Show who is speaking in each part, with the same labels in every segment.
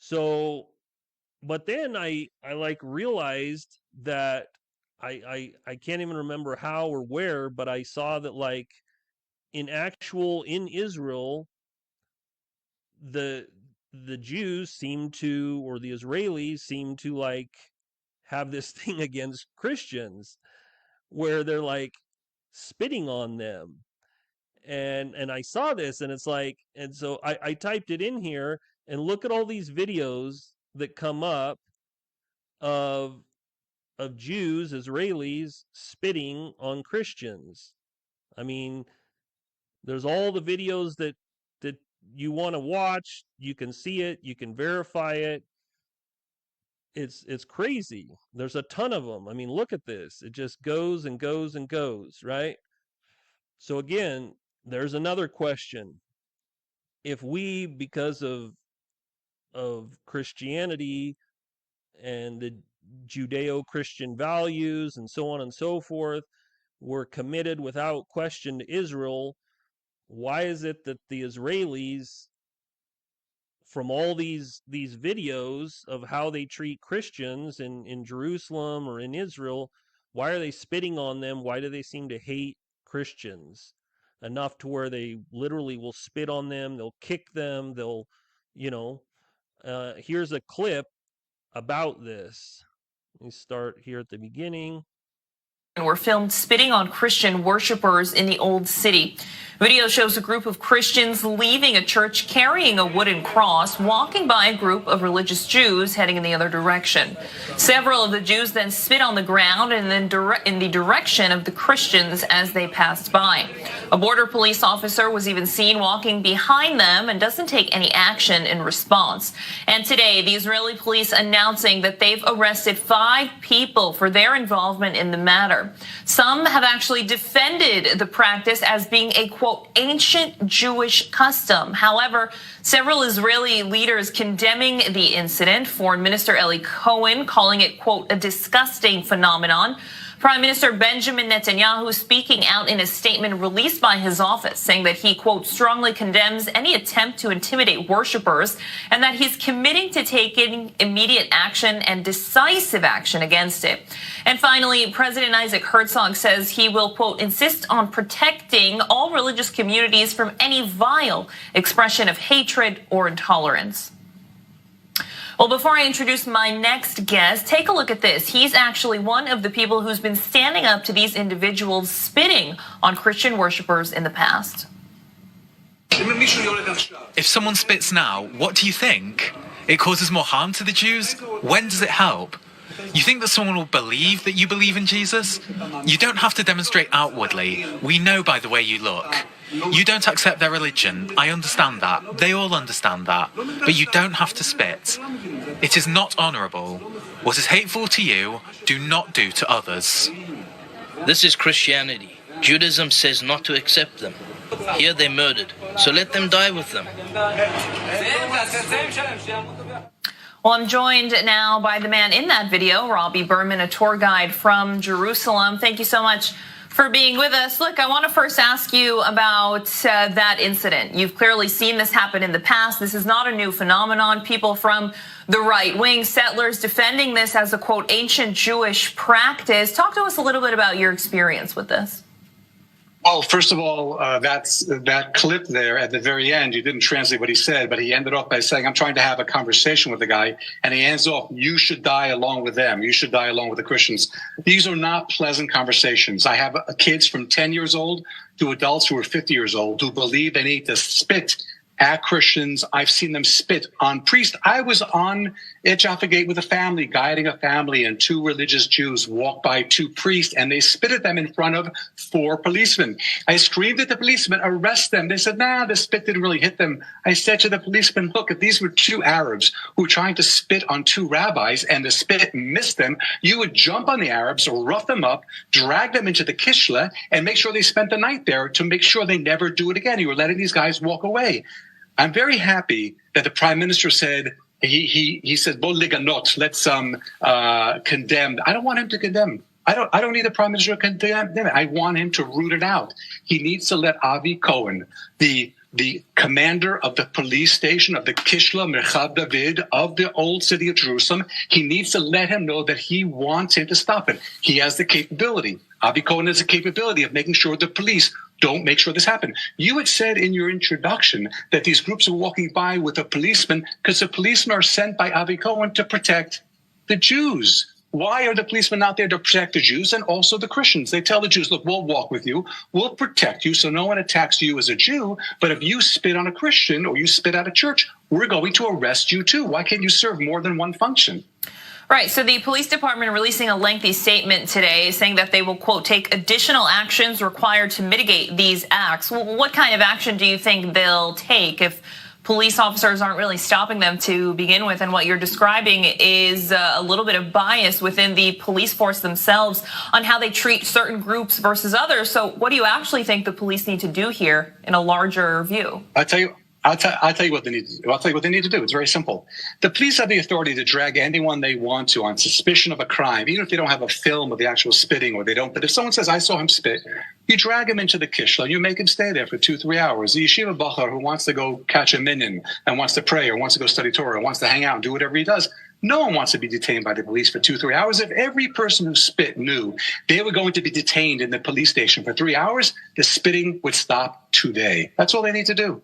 Speaker 1: So, but then I like realized that I can't even remember how or where, but I saw that like in Israel, the the Jews seem to, or the Israelis seem to like have this thing against Christians where they're like spitting on them. And I saw this, and it's like, and so I typed it in here, and look at all these videos that come up of Jews, Israelis spitting on Christians. I mean, there's all the videos that you want to watch. You can see it, you can verify it. It's crazy. There's a ton of them. I mean, look at this. It just goes and goes and goes, right? So again, there's another question. If we, because of Christianity and the Judeo-Christian values and so on and so forth, were committed without question to Israel, why is it that the Israelis, from all these videos of how they treat Christians in Jerusalem or in Israel, why are they spitting on them? Why do they seem to hate Christians enough to where they literally will spit on them? They'll kick them. They'll, you know, here's a clip about this. Let me start here at the beginning.
Speaker 2: Were filmed spitting on Christian worshipers in the Old City. Video shows a group of Christians leaving a church carrying a wooden cross, walking by a group of religious Jews heading in the other direction. Several of the Jews then spit on the ground and then in the direction of the Christians as they passed by. A border police officer was even seen walking behind them and doesn't take any action in response. And today, the Israeli police announcing that they've arrested 5 people for their involvement in the matter. Some have actually defended the practice as being a, quote, ancient Jewish custom. However, several Israeli leaders condemning the incident. Foreign Minister Eli Cohen calling it, quote, a disgusting phenomenon. Prime Minister Benjamin Netanyahu speaking out in a statement released by his office, saying that he, quote, strongly condemns any attempt to intimidate worshipers and that he's committing to taking immediate action and decisive action against it. And finally, President Isaac Herzog says he will, quote, insist on protecting all religious communities from any vile expression of hatred or intolerance. Well, before I introduce my next guest, take a look at this. He's actually one of the people who's been standing up to these individuals spitting on Christian worshipers in the past.
Speaker 3: If someone spits now, what do you think? It causes more harm to the Jews? When does it help? You think that someone will believe that you believe in Jesus? You don't have to demonstrate outwardly. We know by the way you look. You don't accept their religion. I understand that. They all understand that. But you don't have to spit. It is not honourable. What is hateful to you, do not do to others.
Speaker 4: This is Christianity. Judaism says not to accept them. Here they murdered, so let them die with them.
Speaker 2: Well, I'm joined now by the man in that video, Robbie Berman, a tour guide from Jerusalem. Thank you so much for being with us. Look, I want to first ask you about that incident. You've clearly seen this happen in the past. This is not a new phenomenon. People from the right-wing settlers defending this as a, quote, ancient Jewish practice. Talk to us a little bit about your experience with this.
Speaker 5: Well, first of all, that clip there at the very end, you didn't translate what he said, but he ended off by saying, I'm trying to have a conversation with the guy. And he ends off, you should die along with them. You should die along with the Christians. These are not pleasant conversations. I have kids from 10 years old to adults who are 50 years old who believe they need to spit at Christians. I've seen them spit on priests. I was on Jaffa Gate with a family, guiding a family, and 2 religious Jews walked by 2 priests, and they spit at them in front of 4 policemen. I screamed at the policemen, arrest them. They said, nah, the spit didn't really hit them. I said to the policemen, look, if these were 2 Arabs who were trying to spit on 2 rabbis and the spit missed them, you would jump on the Arabs, rough them up, drag them into the Kishla, and make sure they spent the night there to make sure they never do it again. You were letting these guys walk away. I'm very happy that the prime minister said, he said, "Bol liganot, let's condemn." I don't want him to condemn. I don't need the prime minister to condemn it. I want him to root it out. He needs to let Avi Cohen, the the commander of the police station of the Kishla Merchav David of the old city of Jerusalem. He needs to let him know that he wants him to stop it. He has the capability. Avi Cohen has the capability of making sure the police don't make sure this happens. You had said in your introduction that these groups are walking by with a policeman because the policemen are sent by Avi Cohen to protect the Jews. Why are the policemen out there to protect the Jews and also the Christians? They tell the Jews, look, we'll walk with you. We'll protect you so no one attacks you as a Jew. But if you spit on a Christian or you spit at a church, we're going to arrest you too. Why can't you serve more than one function?
Speaker 2: Right. So the police department releasing a lengthy statement today saying that they will, quote, take additional actions required to mitigate these acts. What kind of action do you think they'll take if police officers aren't really stopping them to begin with? And what you're describing is a little bit of bias within the police force themselves on how they treat certain groups versus others. So what do you actually think the police need to do here in a larger view?
Speaker 5: I'll tell you what they need to do. I'll tell you what they need to do. It's very simple. The police have the authority to drag anyone they want to on suspicion of a crime, even if they don't have a film of the actual spitting or they don't. But if someone says, I saw him spit, you drag him into the kishla, you make him stay there for 2-3 hours. The yeshiva bachar who wants to go catch a minyan and wants to pray or wants to go study Torah or wants to hang out and do whatever he does, no one wants to be detained by the police for 2-3 hours. If every person who spit knew they were going to be detained in the police station for 3 hours, the spitting would stop today. That's all they need to do.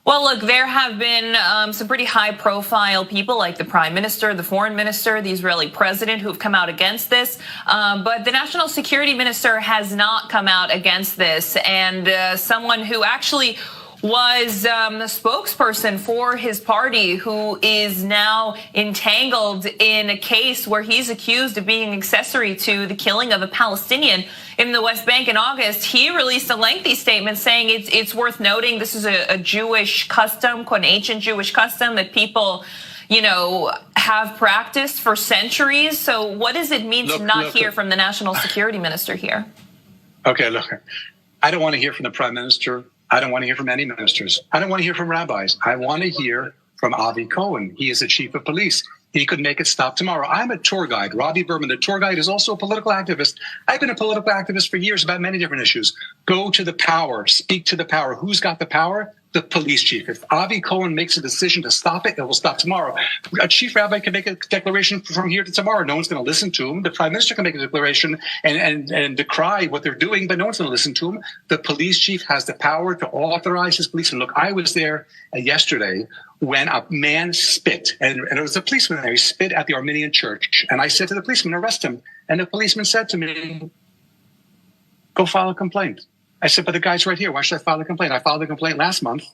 Speaker 2: Well, look, there have been some pretty high-profile people like the prime minister, the foreign minister, the Israeli president who have come out against this. But the national security minister has not come out against this. And someone who actually was the spokesperson for his party, who is now entangled in a case where he's accused of being accessory to the killing of a Palestinian in the West Bank in August. He released a lengthy statement saying it's worth noting this is a Jewish custom, quote, an ancient Jewish custom that people, have practiced for centuries. So what does it mean to not hear from the national security minister here?
Speaker 5: Okay, look, I don't want to hear from the prime minister. I don't want to hear from any ministers. I don't want to hear from rabbis. I want to hear from Avi Cohen. He is the chief of police. He could make it stop tomorrow. I'm a tour guide. Robbie Berman, the tour guide, is also a political activist. I've been a political activist for years about many different issues. Go to the power. Speak to the power. Who's got the power? The police chief. If Avi Cohen makes a decision to stop it, it will stop tomorrow. A chief rabbi can make a declaration from here to tomorrow. No one's going to listen to him. The prime minister can make a declaration and decry what they're doing, but no one's going to listen to him. The police chief has the power to authorize his police. And look, I was there yesterday when a man spit, and it was a policeman there. He spit at the Armenian church. And I said to the policeman, arrest him. And the policeman said to me, go file a complaint. I said, but the guy's right here. Why should I file a complaint? I filed a complaint last month,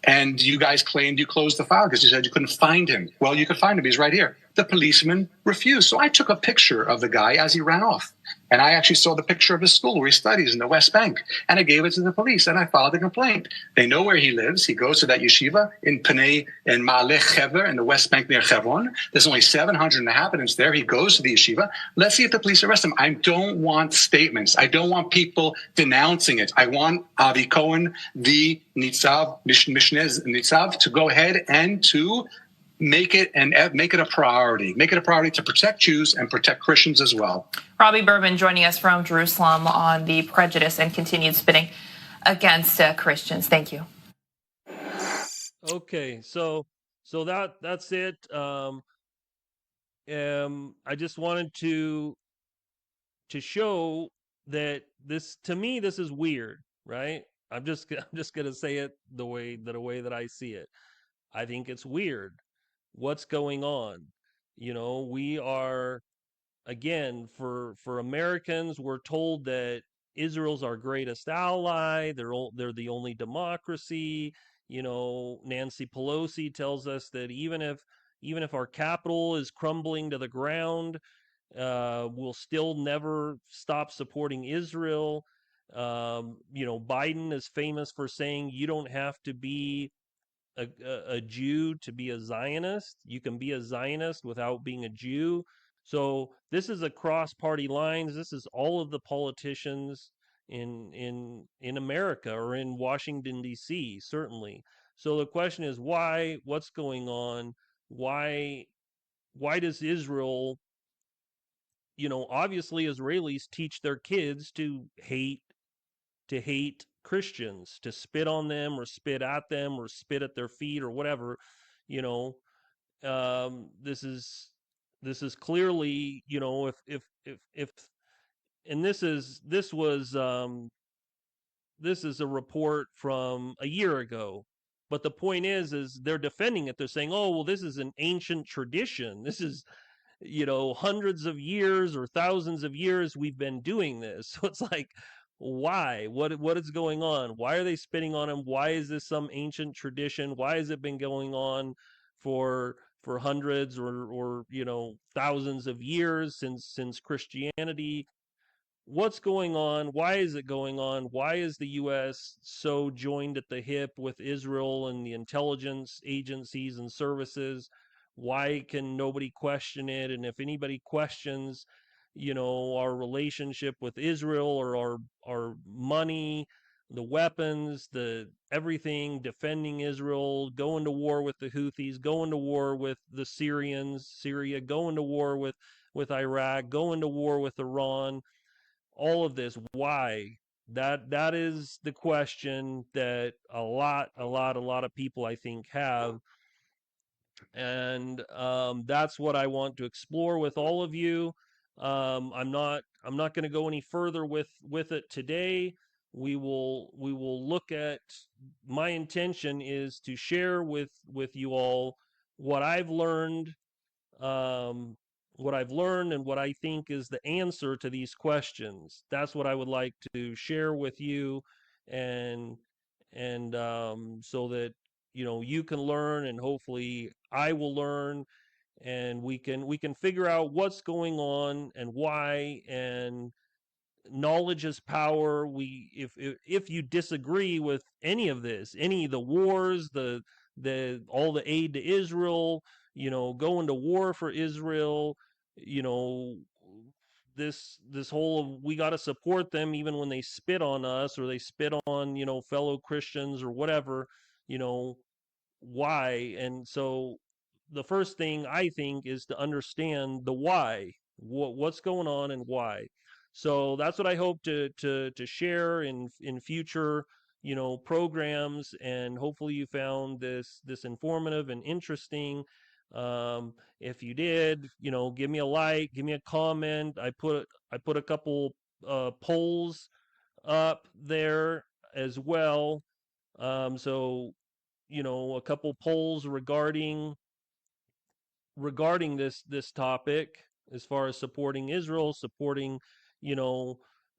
Speaker 5: and you guys claimed you closed the file because you said you couldn't find him. Well, you could find him. He's right here. The policeman refused. So I took a picture of the guy as he ran off. And I actually saw the picture of his school where he studies in the West Bank. And I gave it to the police, and I filed a complaint. They know where he lives. He goes to that yeshiva in Panay and Ma'aleh Hever in the West Bank near Hebron. There's only 700 inhabitants there. He goes to the yeshiva. Let's see if the police arrest him. I don't want statements. I don't want people denouncing it. I want Avi Cohen, the Nitzav, Mishneh Nitzav, to go ahead and to make it a priority. Make it a priority to protect Jews and protect Christians as well.
Speaker 2: Robbie Berman joining us from Jerusalem on the prejudice and continued spitting against Christians. Thank you.
Speaker 1: Okay, so that's it. I just wanted to show that this, to me, this is weird, right? I'm just gonna say it the way that I see it. I think it's weird. What's going on? We are, again, for Americans, we're told that Israel's our greatest ally. They're the only democracy. Nancy Pelosi tells us that even if our capital is crumbling to the ground, we'll still never stop supporting Israel. Biden is famous for saying you don't have to be a Jew to be a Zionist. You can be a Zionist without being a Jew. So this is across party lines. This is all of the politicians in America or in Washington, D.C., certainly. So the question is why? What's going on? Why does Israel, obviously Israelis teach their kids to hate Christians, to spit on them or spit at them or spit at their feet or whatever. You know, this is clearly, you know, if and this is a report from a year ago. But the point is they're defending it. They're saying, "Oh, well, this is an ancient tradition. This is, you know, hundreds of years or thousands of years we've been doing this." So it's like, why? What is going on? Why are they spitting on him? Why is this some ancient tradition? Why has it been going on for hundreds or you know, thousands of years since Christianity? What's going on? Why is it going on? Why is the U.S. so joined at the hip with Israel and the intelligence agencies and services? Why can nobody question it? And if anybody questions, you know, our relationship with Israel or our money, the weapons, the everything, defending Israel, going to war with the Houthis, going to war with the Syria, going to war with Iraq, going to war with Iran, all of this, why? That is the question that a lot of people, I think, have. And that's what I want to explore with all of you. I'm not going to go any further with it today. We will look at, my intention is to share with you all what I've learned, um, and what I think is the answer to these questions. That's what I would like to share with you, and so that, you know, you can learn, and hopefully I will learn, and we can figure out what's going on and why. And knowledge is power. If you disagree with any of this, any of the wars, the all the aid to Israel, you know, going to war for Israel, you know, this whole, we got to support them even when they spit on us or they spit on, you know, fellow Christians or whatever, you know, why? And so the first thing I think is to understand the why, what's going on and why. So that's what I hope to share in future, you know, programs, and hopefully you found this informative and interesting. If you did, you know, give me a like, give me a comment. I put a couple polls up there as well. So, you know, a couple polls regarding this topic, as far as supporting Israel, supporting, you know,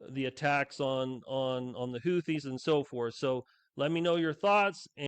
Speaker 1: the attacks on the Houthis and so forth. So let me know your thoughts.